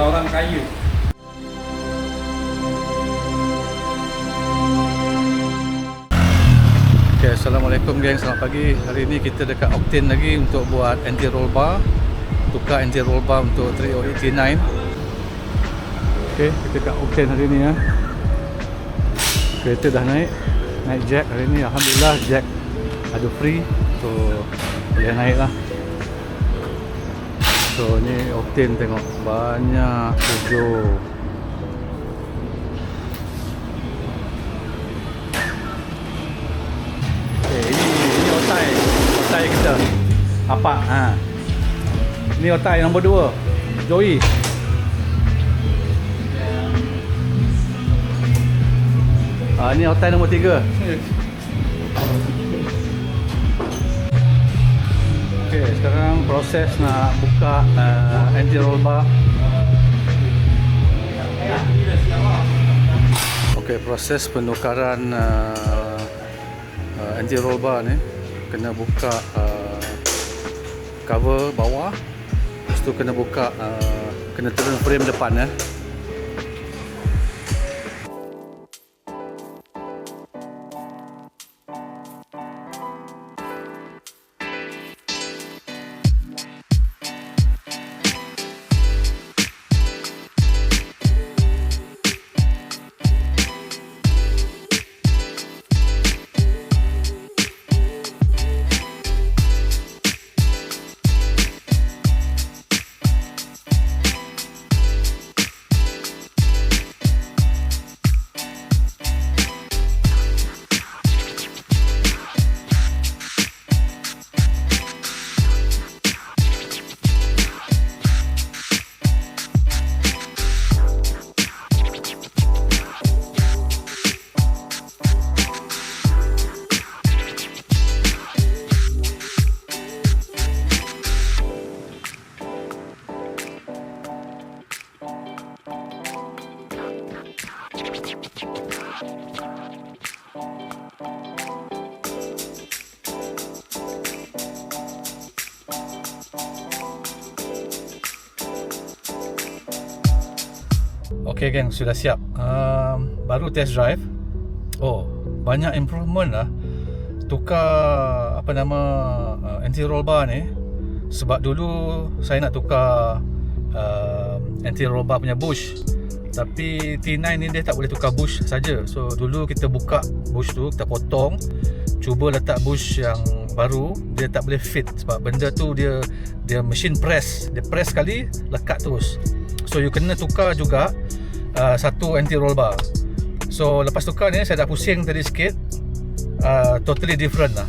orang kayu. Okay, Assalamualaikum geng, selamat pagi. Hari ini kita dekat Octane lagi untuk buat anti-roll bar. Tukar anti-roll bar untuk 3089. Okay, kita dekat Octane hari ni ya. Kereta dah naik jack hari ni. Alhamdulillah jack ada free, so boleh naik lah. So ni Octane, tengok banyak hijau. Ini otai kita. Apa? Ni otai nombor 2. Joey. Ni otai nombor 3. Okey, sekarang proses nak buka anti-roll bar. Okey, proses penukaran anti-roll bar ni. Kena buka cover bawah. Lepas tu kena buka kena turun frame depan ya. Okay geng, sudah siap. Baru test drive. Oh, banyak improvement lah. Tukar anti-roll bar ni. Sebab dulu saya nak tukar anti-roll bar punya bush, tapi T9 ni dia tak boleh tukar bush saja. So dulu kita buka bush tu, kita potong, cuba letak bush yang baru, dia tak boleh fit sebab benda tu dia machine press. Dia press sekali, lekat terus. So you kena tukar juga satu anti-roll bar. So lepas tukar ni saya dah pusing tadi sikit. Totally different lah.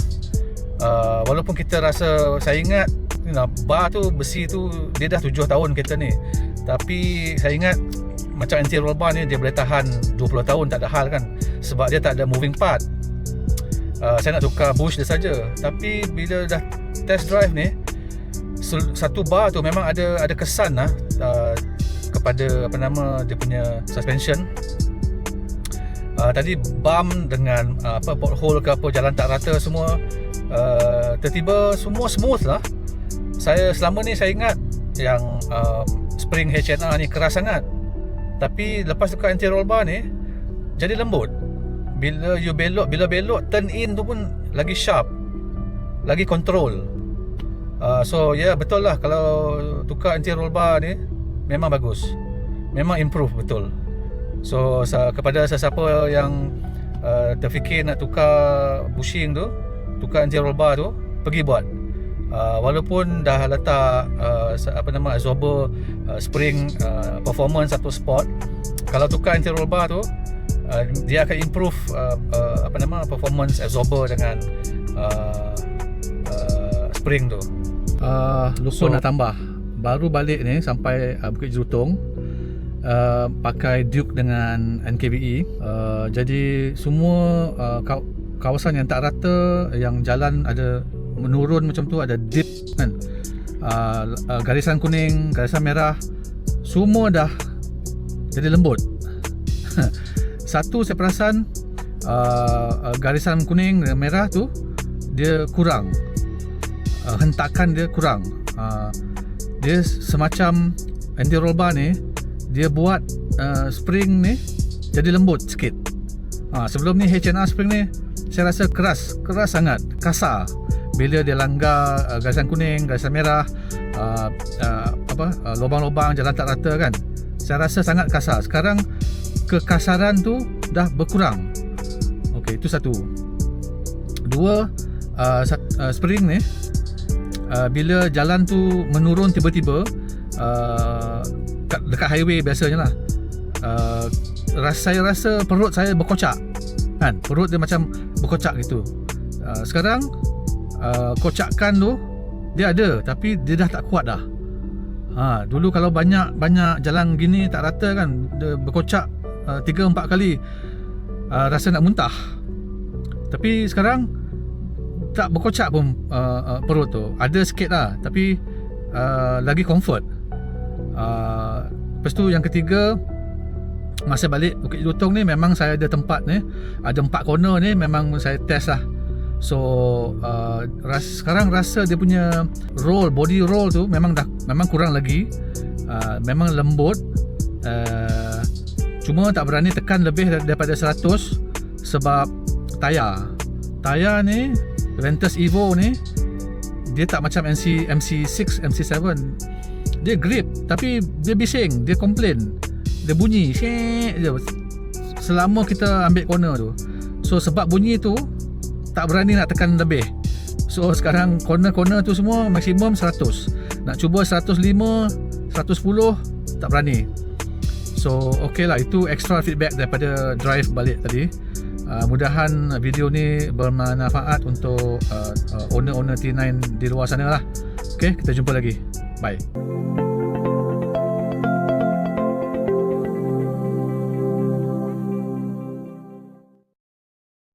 Walaupun kita rasa, saya ingat bar tu, besi tu dia dah 7 tahun kereta ni, tapi saya ingat macam anti-roll bar ni dia boleh tahan 20 tahun tak ada hal kan, sebab dia tak ada moving part. Saya nak tukar bush dia saja. Tapi bila dah test drive ni, satu bar tu memang ada kesan lah kepada dia punya suspension. Tadi bump dengan pothole ke apa, jalan tak rata semua, tiba-tiba semua smooth lah. Saya selama ni saya ingat yang spring HNR ni keras sangat, tapi lepas tukar anti-roll bar ni jadi lembut. Bila belok turn in tu pun lagi sharp, lagi control. So ya, betul lah, kalau tukar anti-roll bar ni memang bagus, memang improve betul. So kepada sesiapa yang terfikir nak tukar bushing tu, tukar anti-roll bar tu, pergi buat. Walaupun dah letak absorber spring performance satu spot, kalau tukar anti-roll bar tu dia akan improve performance absorber dengan spring tu. Lupa nak tambah, baru balik ni sampai Bukit Jelutong, pakai Duke dengan NKBE. Jadi semua kawasan yang tak rata, yang jalan ada menurun macam tu, ada dip kan, garisan kuning, garisan merah, semua dah jadi lembut. Satu saya perasan garisan kuning dan merah tu dia kurang, hentakan dia kurang. Dia semacam anti-roll bar ni dia buat spring ni jadi lembut sikit. Sebelum ni H&R spring ni saya rasa keras sangat, kasar. Bila dia langgar garisan kuning, garisan merah, lubang-lubang, jalan tak rata kan, saya rasa sangat kasar. Sekarang kekasaran tu dah berkurang. Okey, itu satu. Dua, spring ni bila jalan tu menurun tiba-tiba, dekat highway biasanya lah, saya rasa perut saya berkocak kan, perut dia macam berkocak gitu. Sekarang kocakan tu dia ada, tapi dia dah tak kuat dah. Dulu kalau banyak jalan gini tak rata kan, dia berkocak 3-4 kali, rasa nak muntah. Tapi sekarang tak berkocak pun perut tu, ada sikit lah, tapi lagi comfort. Lepas tu yang ketiga, masa balik Bukit Jelutong ni memang saya ada tempat ni, ada 4 corner ni memang saya test lah. So sekarang rasa dia punya body roll tu memang kurang lagi, memang lembut, cuma tak berani tekan lebih daripada 100 sebab tayar ni Ventus Evo ni dia tak macam MC6, MC7. Dia grip tapi dia bising, dia komplain, dia bunyi syek je selama kita ambil corner tu. So sebab bunyi tu tak berani nak tekan lebih. So sekarang corner-corner tu semua maksimum 100. Nak cuba 105, 110 tak berani. So okey lah, itu extra feedback daripada drive balik tadi. Mudahan video ni bermanfaat untuk owner T9 di luar sana lah. Okay, kita jumpa lagi. Bye.